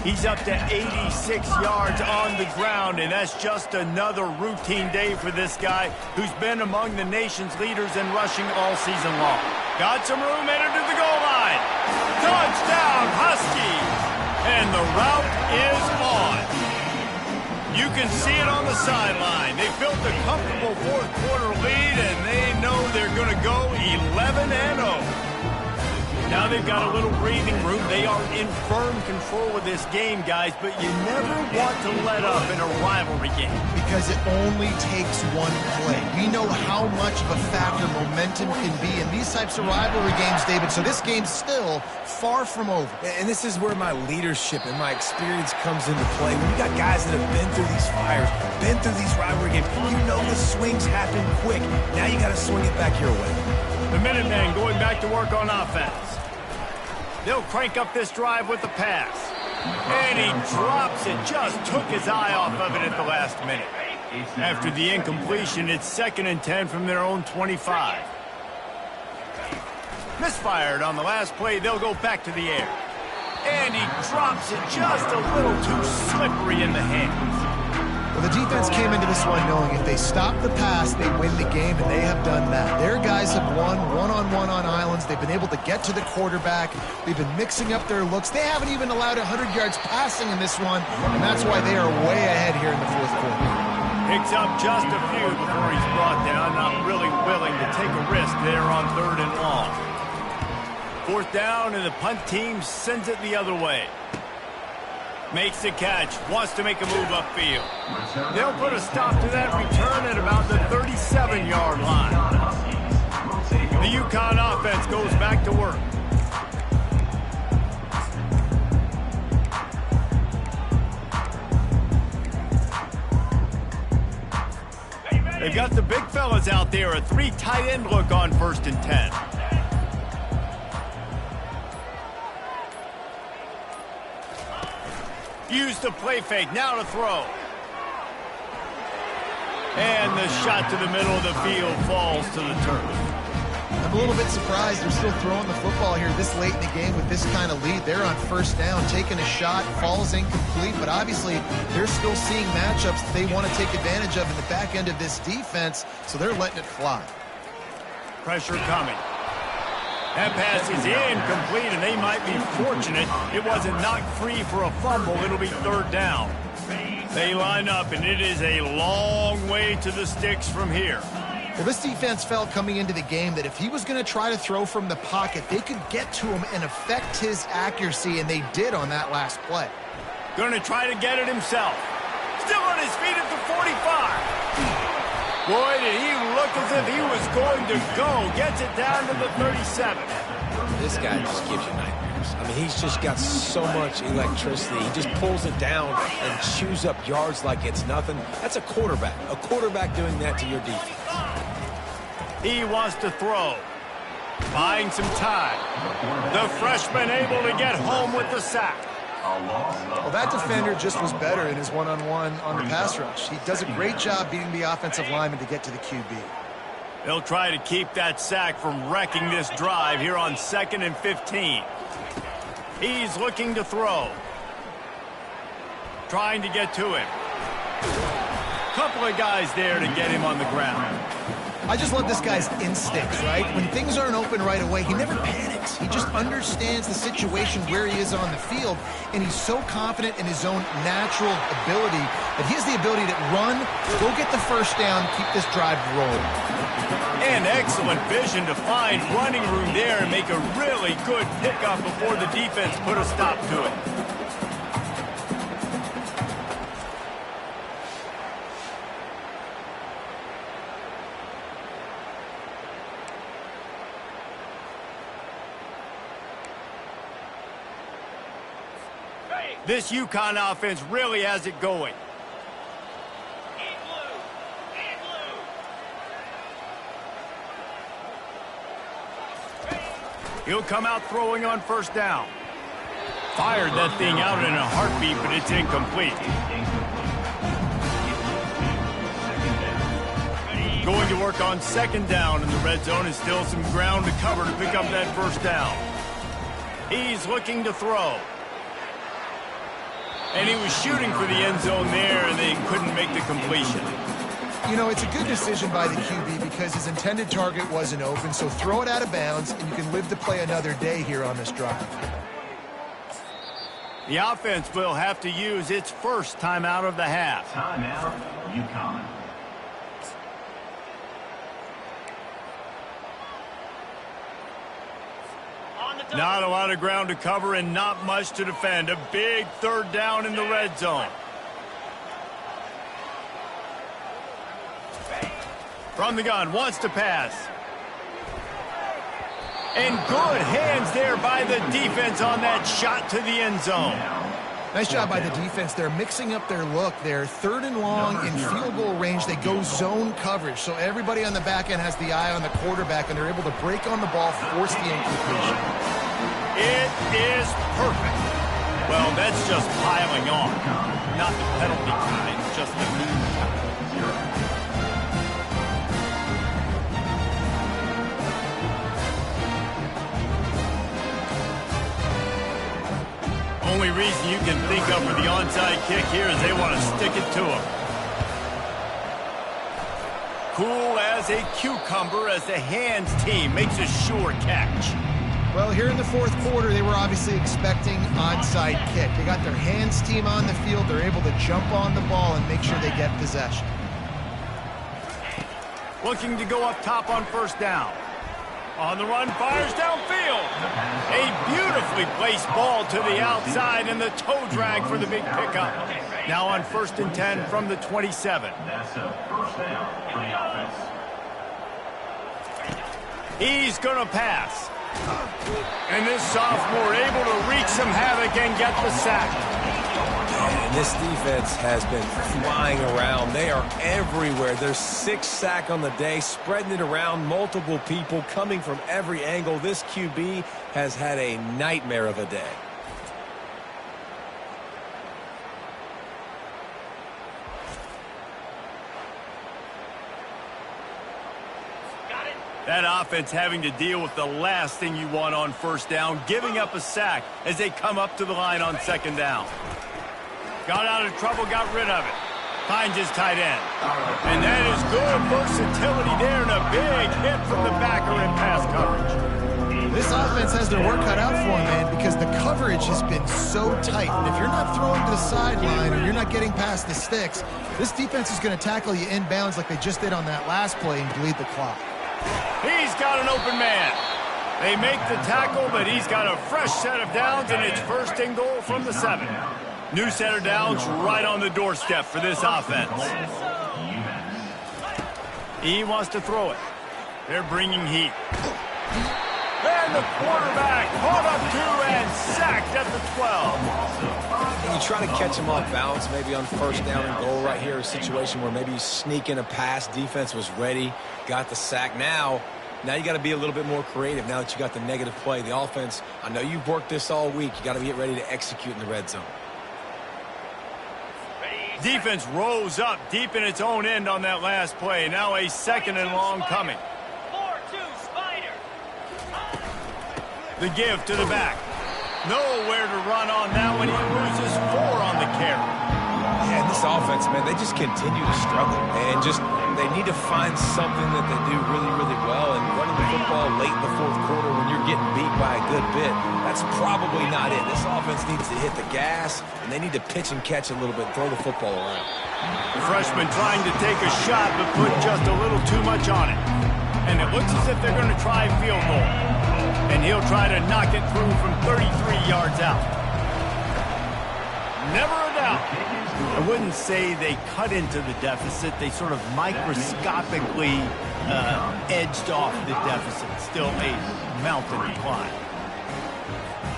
He's up to 86 yards on the ground, and that's just another routine day for this guy who's been among the nation's leaders in rushing all season long. Got some room, headed to the goal line. Touchdown, Huskies! And the route is on. You can see it on the sideline. They built a comfortable fourth quarter lead, and they know they're going to go 11-0. Now they've got a little breathing room. They are in firm control of this game, guys, but you never want to let up in a rivalry game. Because it only takes one play. We know how much of a factor momentum can be in these types of rivalry games, David, so this game's still far from over. And this is where my leadership and my experience comes into play. When you got guys that have been through these fires, been through these rivalry games, you know the swings happen quick. Now you got to swing it back your way. The Minutemen going back to work on offense. They'll crank up this drive with the pass. And he drops it. Just took his eye off of it at the last minute. After the incompletion, it's 2nd and 10 from their own 25. Misfired on the last play. They'll go back to the air. And he drops it just a little too slippery in the hands. Well, the defense came into this one knowing if they stop the pass, they win the game, and they have done that. Their guys have won one-on-one on islands. They've been able to get to the quarterback. They've been mixing up their looks. They haven't even allowed 100 yards passing in this one, and that's why they are way ahead here in the fourth quarter. Picks up just a few before he's brought down. Not really willing to take a risk there on 3rd and long. 4th down, and the punt team sends it the other way. Makes the catch, wants to make a move upfield. They'll put a stop to that return at about the 37-yard line. The UConn offense goes back to work. They've got the big fellas out there, a 3 tight end look on 1st and 10. Use the play fake, now to throw. And the shot to the middle of the field falls to the turf. I'm a little bit surprised they're still throwing the football here this late in the game with this kind of lead. They're on 1st down, taking a shot, falls incomplete, but obviously they're still seeing matchups that they want to take advantage of in the back end of this defense, so they're letting it fly. Pressure coming. That pass is incomplete, and they might be fortunate it wasn't knocked free for a fumble. It'll be 3rd down. They line up, and it is a long way to the sticks from here. Well, this defense felt coming into the game that if he was going to try to throw from the pocket, they could get to him and affect his accuracy, and they did on that last play. Going to try to get it himself. Still on his feet at the 45. Boy, did he look as if he was going to go. Gets it down to the 37. This guy just gives you nightmares. I mean, he's just got so much electricity. He just pulls it down and chews up yards like it's nothing. That's a quarterback. A quarterback doing that to your defense. He wants to throw. Buying some time. The freshman able to get home with the sack. Well, that defender just was better in his one-on-one on the pass rush. He does a great job beating the offensive lineman to get to the QB. They'll try to keep that sack from wrecking this drive here on 2nd and 15. He's looking to throw. Trying to get to him. Couple of guys there to get him on the ground. I just love this guy's instincts, right? When things aren't open right away, he never panics. He just understands the situation where he is on the field, and he's so confident in his own natural ability that he has the ability to run, go get the first down, keep this drive rolling. And excellent vision to find running room there and make a really good pickup before the defense put a stop to it. This UConn offense really has it going. He'll come out throwing on first down. Fired that thing out in a heartbeat, but it's incomplete. Going to work on second down in the red zone, and still some ground to cover to pick up that first down. He's looking to throw. And he was shooting for the end zone there, and they couldn't make the completion. You know, it's a good decision by the QB because his intended target wasn't open, so throw it out of bounds, and you can live to play another day here on this drive. The offense will have to use its first timeout of the half. Timeout, UConn. Not a lot of ground to cover and not much to defend. A big third down in the red zone. From the gun, wants to pass. And good hands there by the defense on that shot to the end zone. Nice job by the defense. They're mixing up their look. They're third and long in field goal range. They go zone coverage. So everybody on the back end has the eye on the quarterback, and they're able to break on the ball, force the incompletion. It is perfect. Well, that's just piling on. Not the penalty kind, just the mean kind. Only reason you can think of for the onside kick here is they want to stick it to him. Cool as a cucumber as the hands team makes a sure catch. Well, here in the fourth quarter, they were obviously expecting onside kick. They got their hands team on the field. They're able to jump on the ball and make sure they get possession. Looking to go up top on first down. On the run, fires downfield. A beautifully placed ball to the outside and the toe drag for the big pickup. Now on 1st and 10 from the 27. That's a first down for the offense. He's going to pass. And this sophomore able to wreak some havoc and get the sack. And this defense has been flying around. They are everywhere. There's 6 sacks on the day, spreading it around, multiple people coming from every angle. This QB has had a nightmare of a day. That offense having to deal with the last thing you want on first down, giving up a sack as they come up to the line on second down. Got out of trouble, got rid of it. Finds his tight end. And that is good versatility there and a big hit from the backer in pass coverage. This offense has their work cut out for them, man, because the coverage has been so tight. And if you're not throwing to the sideline or you're not getting past the sticks, this defense is going to tackle you inbounds like they just did on that last play and bleed the clock. He's got an open man. They make the tackle, but he's got a fresh set of downs, and it's 1st and goal from the 7. New set of downs right on the doorstep for this offense. He wants to throw it. They're bringing heat. And the quarterback caught up to and sacked at the 12. You try to catch him off balance, maybe on 1st down and goal right here, a situation where maybe you sneak in a pass, defense was ready, got the sack. Now you got to be a little bit more creative now that you got the negative play. The offense, I know you've worked this all week. You got to get ready to execute in the red zone. Defense rose up deep in its own end on that last play. Now a 2nd and long coming. 4-2 Spider. The give to the back. Nowhere to run on that one. He loses 4 on the carry. Yeah, and this offense, man, they just continue to struggle. And they need to find something that they do really, really well. And running the football late in the fourth quarter when you're getting beat by a good bit, that's probably not it. This offense needs to hit the gas, and they need to pitch and catch a little bit, throw the football around. The freshman trying to take a shot, but put just a little too much on it. And it looks as if they're going to try field goal. And he'll try to knock it through from 33 yards out. Never a doubt. I wouldn't say they cut into the deficit. They sort of microscopically edged off the deficit. Still a mountain to climb.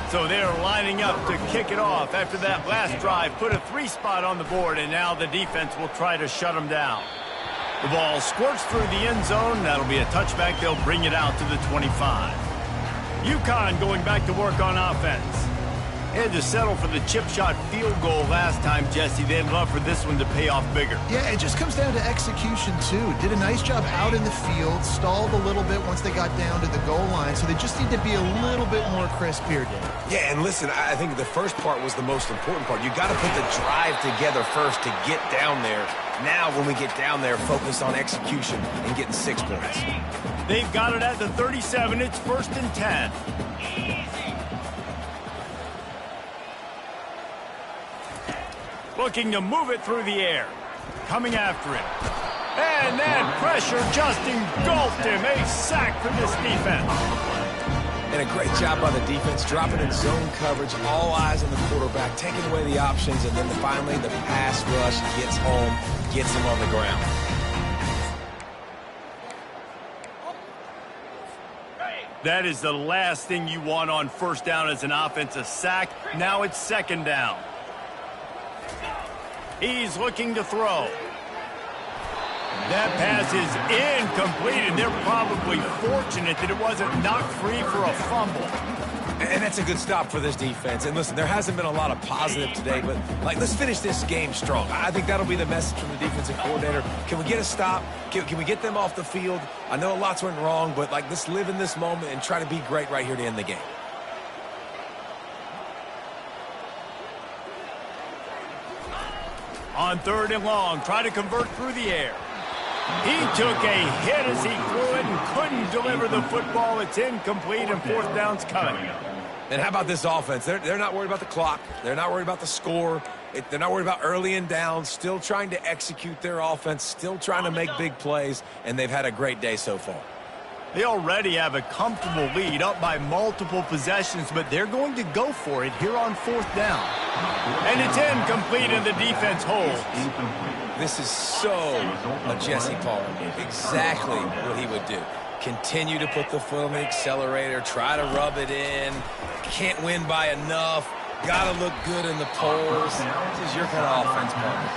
So they're lining up to kick it off after that last drive. Put a 3 spot on the board, and now the defense will try to shut them down. The ball squirts through the end zone. That'll be a touchback. They'll bring it out to the 25. UConn going back to work on offense. Had to settle for the chip shot field goal last time, Jesse. They'd love for this one to pay off bigger. Yeah, it just comes down to execution, too. Did a nice job out in the field, stalled a little bit once they got down to the goal line, so they just need to be a little bit more crisp here, Dave. Yeah, and listen, I think the first part was the most important part. You got to put the drive together first to get down there. Now, when we get down there, focus on execution and getting 6 points. They've got it at the 37. It's 1st and 10. Looking to move it through the air. Coming after it. And then pressure just engulfed him. A sack for this defense. And a great job by the defense, dropping in zone coverage, all eyes on the quarterback, taking away the options, and then finally the pass rush gets home, gets him on the ground. That is the last thing you want on 1st down as an offensive sack. Now it's 2nd down. He's looking to throw. That pass is incomplete, and they're probably fortunate that it wasn't knocked free for a fumble. And that's a good stop for this defense. And listen, there hasn't been a lot of positive today, but let's finish this game strong. I think that'll be the message from the defensive coordinator. Can we get a stop? Can we get them off the field? I know lots went wrong, but let's live in this moment and try to be great right here to end the game. On 3rd and long, try to convert through the air. He took a hit as he threw it and couldn't deliver the football. It's incomplete, and 4th down's coming. And how about this offense? They're not worried about the clock. They're not worried about the score. They're not worried about early and down. Still trying to execute their offense. Still trying to make big plays, and they've had a great day so far. They already have a comfortable lead, up by multiple possessions, but they're going to go for it here on 4th down. And it's incomplete, and the defense holds. This is so a Jesse Palmer. Exactly what he would do. Continue to put the foot on the accelerator, try to rub it in. Can't win by enough. Got to look good in the polls. This is your kind of offense, Palmer.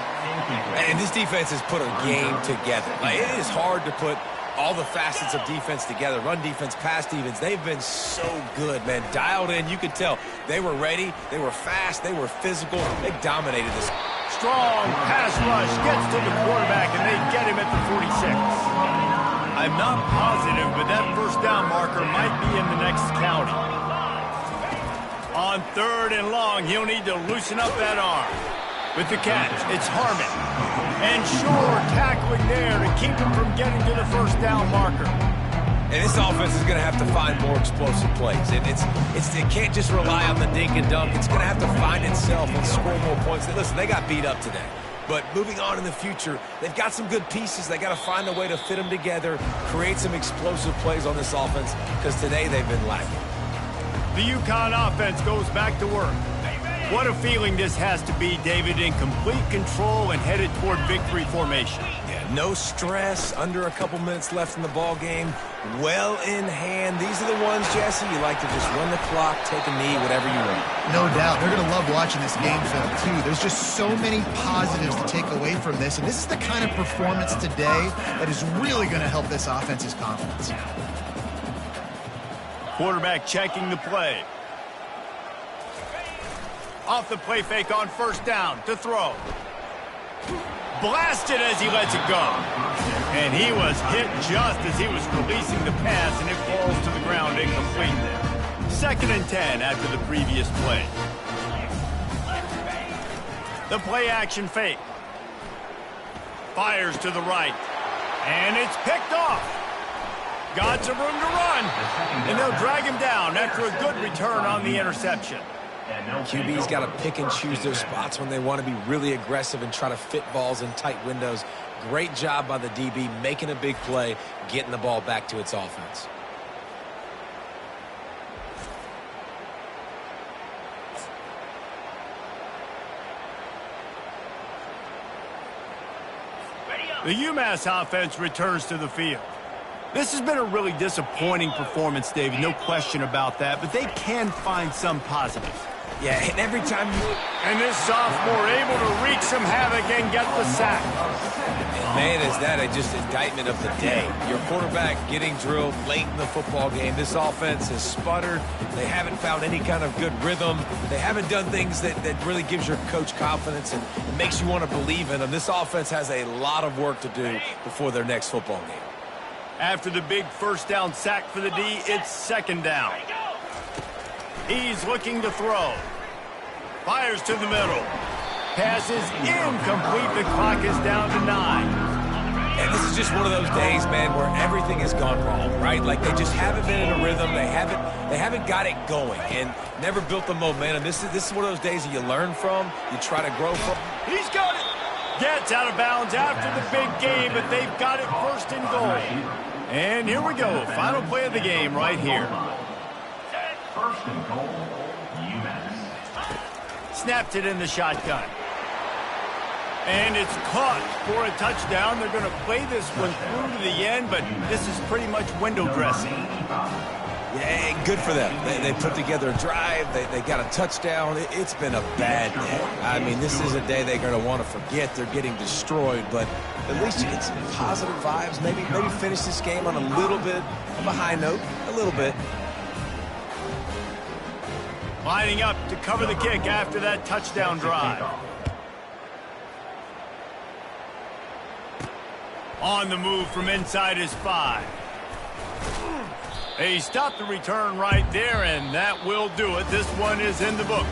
And this defense has put a game together. It is hard to put all the facets of defense together. Run defense, pass defense. They've been so good, man. Dialed in. You could tell they were ready. They were fast. They were physical. They dominated this. Strong pass rush gets to the quarterback, and they get him at the 46. I'm not positive, but that 1st down marker might be in the next county. On 3rd and long, he'll need to loosen up that arm. With the catch, it's Harmon. And Shore tackling there to keep him from getting to the 1st down marker. And this offense is going to have to find more explosive plays. It can't just rely on the dink and dunk. It's going to have to find itself and score more points. Listen, they got beat up today. But moving on in the future, they've got some good pieces. They got to find a way to fit them together, create some explosive plays on this offense, because today they've been lacking. The UConn offense goes back to work. What a feeling this has to be, David, in complete control and headed toward victory formation. Yeah, no stress, under a couple minutes left in the ball game, well in hand. These are the ones, Jesse, you like to just run the clock, take a knee, whatever you want. No doubt. They're going to love watching this game film, too. There's just so many positives to take away from this, and this is the kind of performance today that is really going to help this offense's confidence. Quarterback checking the play. Off the play fake on 1st down to throw. Blasted as he lets it go. And he was hit just as he was releasing the pass, and it falls to the ground incomplete there. 2nd and 10 after the previous play. The play action fake. Fires to the right. And it's picked off. Got some room to run. And they'll drag him down after a good return on the interception. QB's got to pick and choose their spots when they want to be really aggressive and try to fit balls in tight windows. Great job by the DB making a big play, getting the ball back to its offense. The UMass offense returns to the field. This has been a really disappointing performance, David, no question about that, but they can find some positives. Yeah, and every time you... And this sophomore able to wreak some havoc and get the sack. And man, is that just indictment of the day. Your quarterback getting drilled late in the football game. This offense has sputtered. They haven't found any kind of good rhythm. They haven't done things that really gives your coach confidence and makes you want to believe in them. This offense has a lot of work to do before their next football game. After the big first down sack for the D, it's second down. He's looking to throw. Fires to the middle. Pass is incomplete. The clock is down to 9. And this is just one of those days, man, where everything has gone wrong, right? Like they just haven't been in a rhythm. They haven't got it going and never built the momentum. This is one of those days that you learn from, you try to grow from. He's got it. Gets out of bounds after the big game, but they've got it first and goal. And here we go. Final play of the game right here. First and goal, UMASS. Snapped it in the shotgun. And it's caught for a touchdown. They're going to play this one through to the end, but this is pretty much window dressing. Yeah, good for them. They put together a drive. They got a touchdown. It's been a bad day. I mean, this is a day they're going to want to forget. They're getting destroyed, but at least you get some positive vibes. Maybe finish this game on a little bit of a high note, a little bit. Lining up to cover the kick after that touchdown drive. On the move from inside his 5. He stopped the return right there, and that will do it. This one is in the book.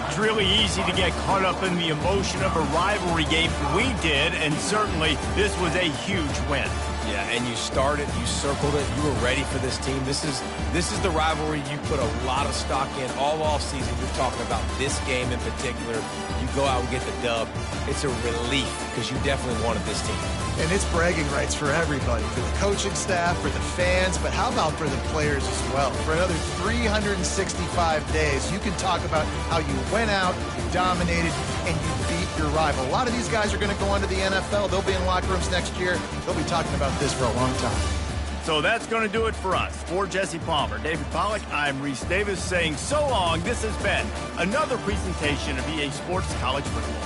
It's really easy to get caught up in the emotion of a rivalry game. We did, and certainly this was a huge win. Yeah, and you started, you circled it, you were ready for this team. This is the rivalry you put a lot of stock in all offseason. You're talking about this game in particular. You go out and get the dub. It's a relief because you definitely wanted this team. And it's bragging rights for everybody, for the coaching staff, for the fans, but how about for the players as well? For another 365 days, you can talk about how you went out, you dominated, and you beat your rival. A lot of these guys are going to go on to the NFL. They'll be in locker rooms next year. They'll be talking about this for a long time. So that's going to do it for us. For Jesse Palmer, David Pollack, I'm Reese Davis saying so long. This has been another presentation of EA Sports College Football.